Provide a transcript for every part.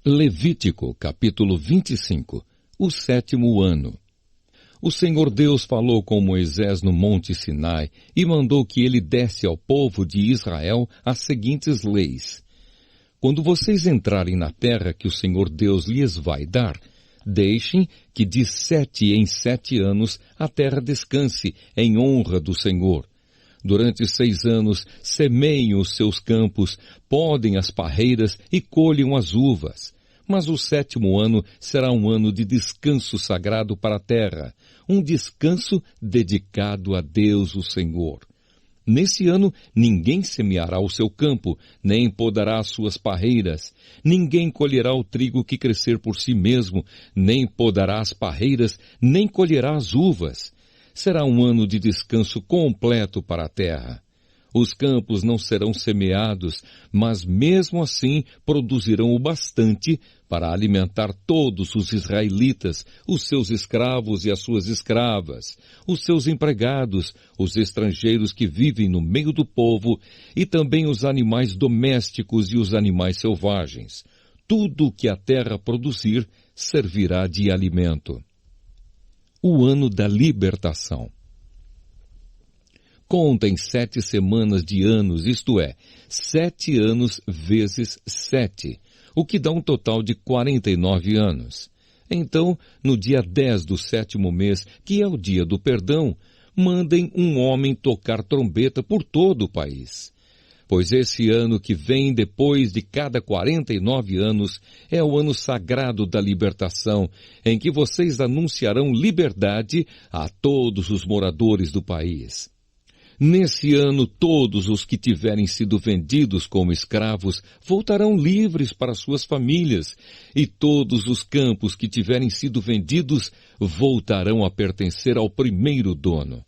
Levítico, capítulo 25. O sétimo ano. O Senhor Deus falou com Moisés no monte Sinai e mandou que ele desse ao povo de Israel as seguintes leis. Quando vocês entrarem na terra que o Senhor Deus lhes vai dar, deixem que de 7 em 7 anos a terra descanse em honra do Senhor. Durante 6 anos semeiem os seus campos, podem as parreiras e colham as uvas. Mas o 7º ano será um ano de descanso sagrado para a terra, um descanso dedicado a Deus, o Senhor. Nesse ano, ninguém semeará o seu campo, nem podará as suas parreiras. Ninguém colherá o trigo que crescer por si mesmo, nem podará as parreiras, nem colherá as uvas. Será um ano de descanso completo para a terra. Os campos não serão semeados, mas mesmo assim produzirão o bastante para alimentar todos os israelitas, os seus escravos e as suas escravas, os seus empregados, os estrangeiros que vivem no meio do povo e também os animais domésticos e os animais selvagens. Tudo o que a terra produzir servirá de alimento. O ano da libertação. Contem 7 semanas de anos, isto é, 7 anos vezes 7, o que dá um total de 49 anos. Então, no dia 10 do 7º mês, que é o dia do perdão, mandem um homem tocar trombeta por todo o país. Pois esse ano que vem depois de cada 49 anos é o ano sagrado da libertação, em que vocês anunciarão liberdade a todos os moradores do país. Nesse ano, todos os que tiverem sido vendidos como escravos voltarão livres para suas famílias, e todos os campos que tiverem sido vendidos voltarão a pertencer ao primeiro dono.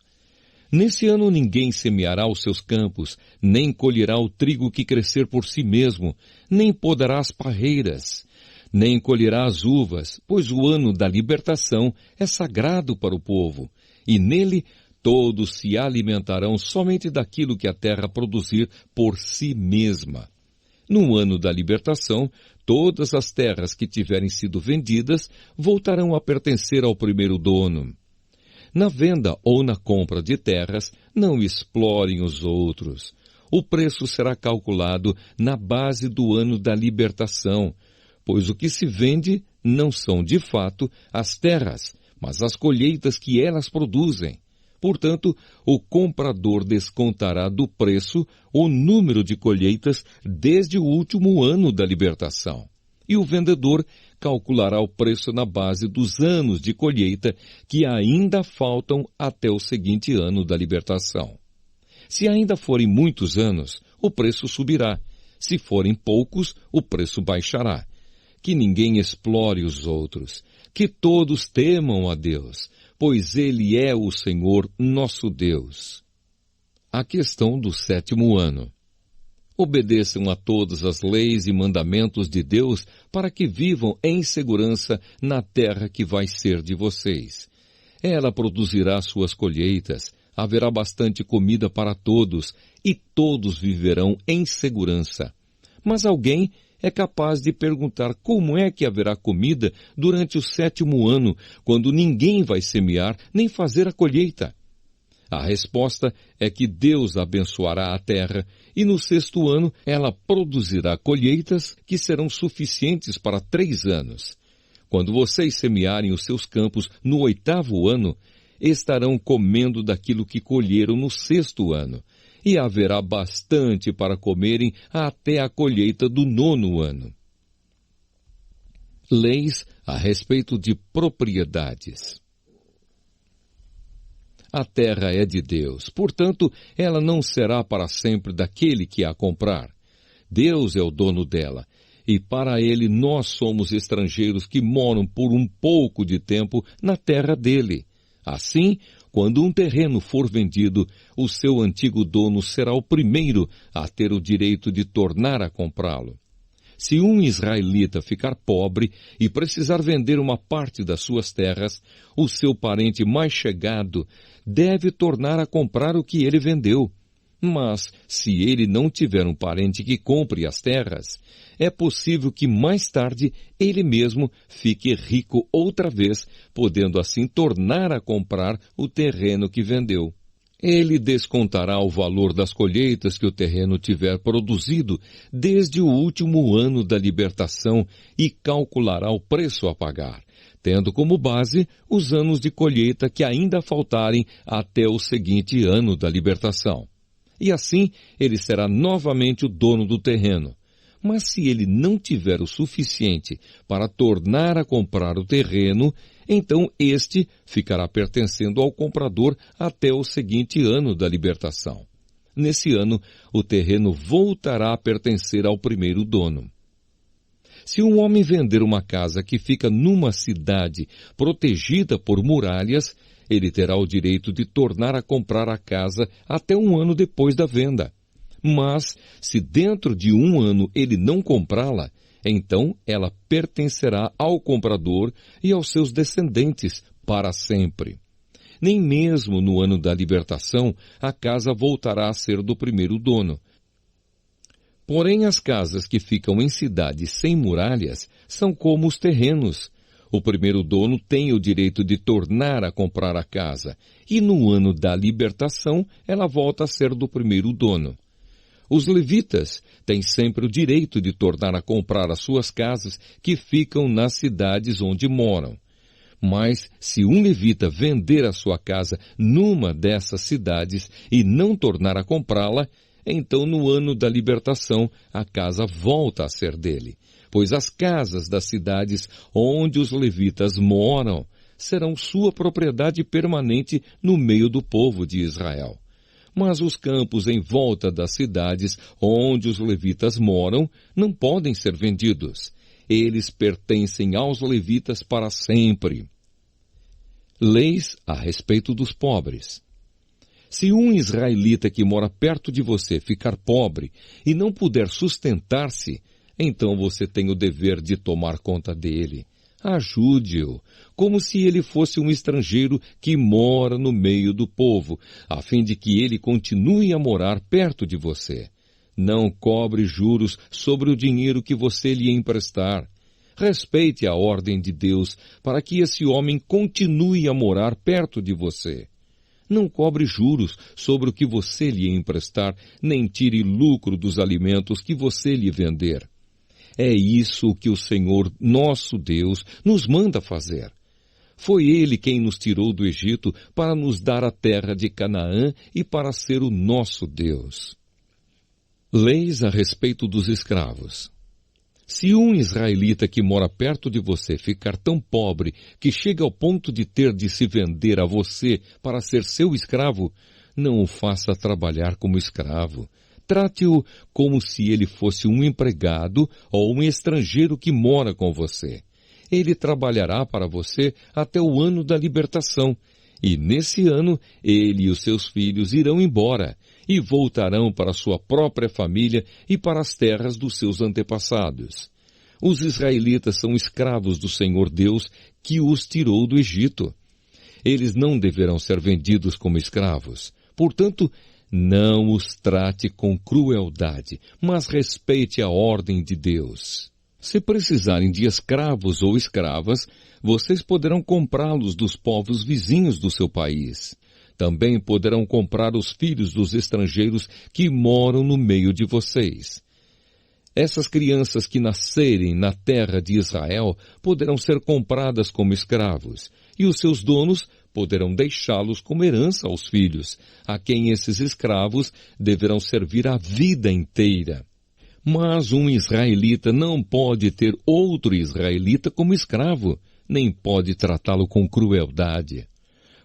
Nesse ano ninguém semeará os seus campos, nem colherá o trigo que crescer por si mesmo, nem podará as parreiras, nem colherá as uvas, pois o ano da libertação é sagrado para o povo, e nele todos se alimentarão somente daquilo que a terra produzir por si mesma. No ano da libertação, todas as terras que tiverem sido vendidas voltarão a pertencer ao primeiro dono. Na venda ou na compra de terras, não explorem os outros. O preço será calculado na base do ano da libertação, pois o que se vende não são de fato as terras, mas as colheitas que elas produzem. Portanto, o comprador descontará do preço o número de colheitas desde o último ano da libertação. E o vendedor calculará o preço na base dos anos de colheita que ainda faltam até o seguinte ano da libertação. Se ainda forem muitos anos, o preço subirá. Se forem poucos, o preço baixará. Que ninguém explore os outros. Que todos temam a Deus, pois Ele é o Senhor nosso Deus. A questão do 7º ano. Obedeçam a todas as leis e mandamentos de Deus para que vivam em segurança na terra que vai ser de vocês. Ela produzirá suas colheitas, haverá bastante comida para todos e todos viverão em segurança. Mas alguém é capaz de perguntar como é que haverá comida durante o 7º ano, quando ninguém vai semear nem fazer a colheita. A resposta é que Deus abençoará a terra e no 6º ano ela produzirá colheitas que serão suficientes para 3 anos. Quando vocês semearem os seus campos no 8º ano, estarão comendo daquilo que colheram no 6º ano, e haverá bastante para comerem até a colheita do 9º ano. Leis a respeito de propriedades. A terra é de Deus, portanto, ela não será para sempre daquele que a comprar. Deus é o dono dela, e para ele nós somos estrangeiros que moram por um pouco de tempo na terra dele. Assim, quando um terreno for vendido, o seu antigo dono será o primeiro a ter o direito de tornar a comprá-lo. Se um israelita ficar pobre e precisar vender uma parte das suas terras, o seu parente mais chegado deve tornar a comprar o que ele vendeu. Mas, se ele não tiver um parente que compre as terras, é possível que mais tarde ele mesmo fique rico outra vez, podendo assim tornar a comprar o terreno que vendeu. Ele descontará o valor das colheitas que o terreno tiver produzido desde o último ano da libertação e calculará o preço a pagar, tendo como base os anos de colheita que ainda faltarem até o seguinte ano da libertação. E assim ele será novamente o dono do terreno. Mas se ele não tiver o suficiente para tornar a comprar o terreno, então este ficará pertencendo ao comprador até o seguinte ano da libertação. Nesse ano, o terreno voltará a pertencer ao primeiro dono. Se um homem vender uma casa que fica numa cidade protegida por muralhas, ele terá o direito de tornar a comprar a casa até um ano depois da venda. Mas, se dentro de um ano ele não comprá-la, então ela pertencerá ao comprador e aos seus descendentes para sempre. Nem mesmo no ano da libertação a casa voltará a ser do primeiro dono. Porém, as casas que ficam em cidades sem muralhas são como os terrenos. O primeiro dono tem o direito de tornar a comprar a casa, e no ano da libertação ela volta a ser do primeiro dono. Os levitas têm sempre o direito de tornar a comprar as suas casas que ficam nas cidades onde moram. Mas, se um levita vender a sua casa numa dessas cidades e não tornar a comprá-la, então no ano da libertação a casa volta a ser dele, pois as casas das cidades onde os levitas moram serão sua propriedade permanente no meio do povo de Israel. Mas os campos em volta das cidades onde os levitas moram não podem ser vendidos. Eles pertencem aos levitas para sempre. Leis a respeito dos pobres. Se um israelita que mora perto de você ficar pobre e não puder sustentar-se, então você tem o dever de tomar conta dele. Ajude-o, como se ele fosse um estrangeiro que mora no meio do povo, a fim de que ele continue a morar perto de você. Não cobre juros sobre o dinheiro que você lhe emprestar. Respeite a ordem de Deus para que esse homem continue a morar perto de você. Não cobre juros sobre o que você lhe emprestar, nem tire lucro dos alimentos que você lhe vender. É isso que o Senhor, nosso Deus, nos manda fazer. Foi Ele quem nos tirou do Egito para nos dar a terra de Canaã e para ser o nosso Deus. Leis a respeito dos escravos. Se um israelita que mora perto de você ficar tão pobre que chega ao ponto de ter de se vender a você para ser seu escravo, não o faça trabalhar como escravo. Trate-o como se ele fosse um empregado ou um estrangeiro que mora com você. Ele trabalhará para você até o ano da libertação, e nesse ano ele e os seus filhos irão embora e voltarão para sua própria família e para as terras dos seus antepassados. Os israelitas são escravos do Senhor Deus que os tirou do Egito. Eles não deverão ser vendidos como escravos. Portanto, não os trate com crueldade, mas respeite a ordem de Deus. Se precisarem de escravos ou escravas, vocês poderão comprá-los dos povos vizinhos do seu país. Também poderão comprar os filhos dos estrangeiros que moram no meio de vocês. Essas crianças que nascerem na terra de Israel poderão ser compradas como escravos, e os seus donos poderão deixá-los como herança aos filhos, a quem esses escravos deverão servir a vida inteira. Mas um israelita não pode ter outro israelita como escravo, nem pode tratá-lo com crueldade.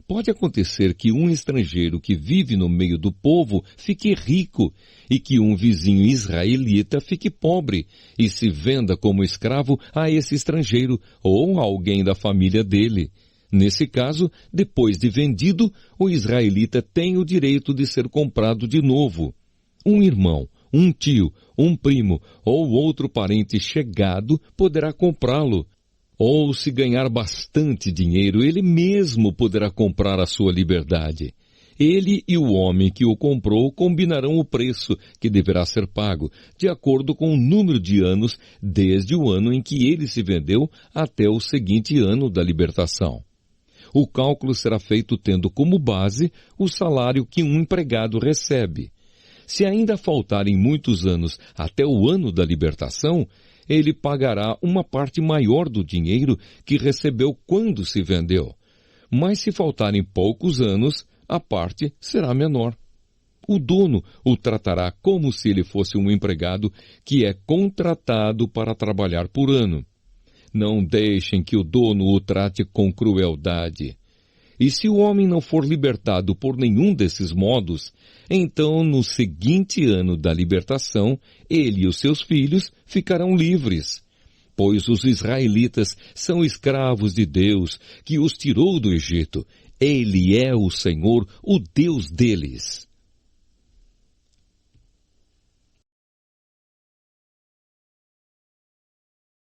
Pode acontecer que um estrangeiro que vive no meio do povo fique rico e que um vizinho israelita fique pobre e se venda como escravo a esse estrangeiro ou a alguém da família dele. Nesse caso, depois de vendido, o israelita tem o direito de ser comprado de novo. Um irmão, um tio, um primo ou outro parente chegado poderá comprá-lo. Ou, se ganhar bastante dinheiro, ele mesmo poderá comprar a sua liberdade. Ele e o homem que o comprou combinarão o preço que deverá ser pago, de acordo com o número de anos desde o ano em que ele se vendeu até o seguinte ano da libertação. O cálculo será feito tendo como base o salário que um empregado recebe. Se ainda faltarem muitos anos até o ano da libertação, ele pagará uma parte maior do dinheiro que recebeu quando se vendeu. Mas se faltarem poucos anos, a parte será menor. O dono o tratará como se ele fosse um empregado que é contratado para trabalhar por ano. Não deixem que o dono o trate com crueldade. E se o homem não for libertado por nenhum desses modos, então no seguinte ano da libertação, ele e os seus filhos ficarão livres. Pois os israelitas são escravos de Deus, que os tirou do Egito. Ele é o Senhor, o Deus deles.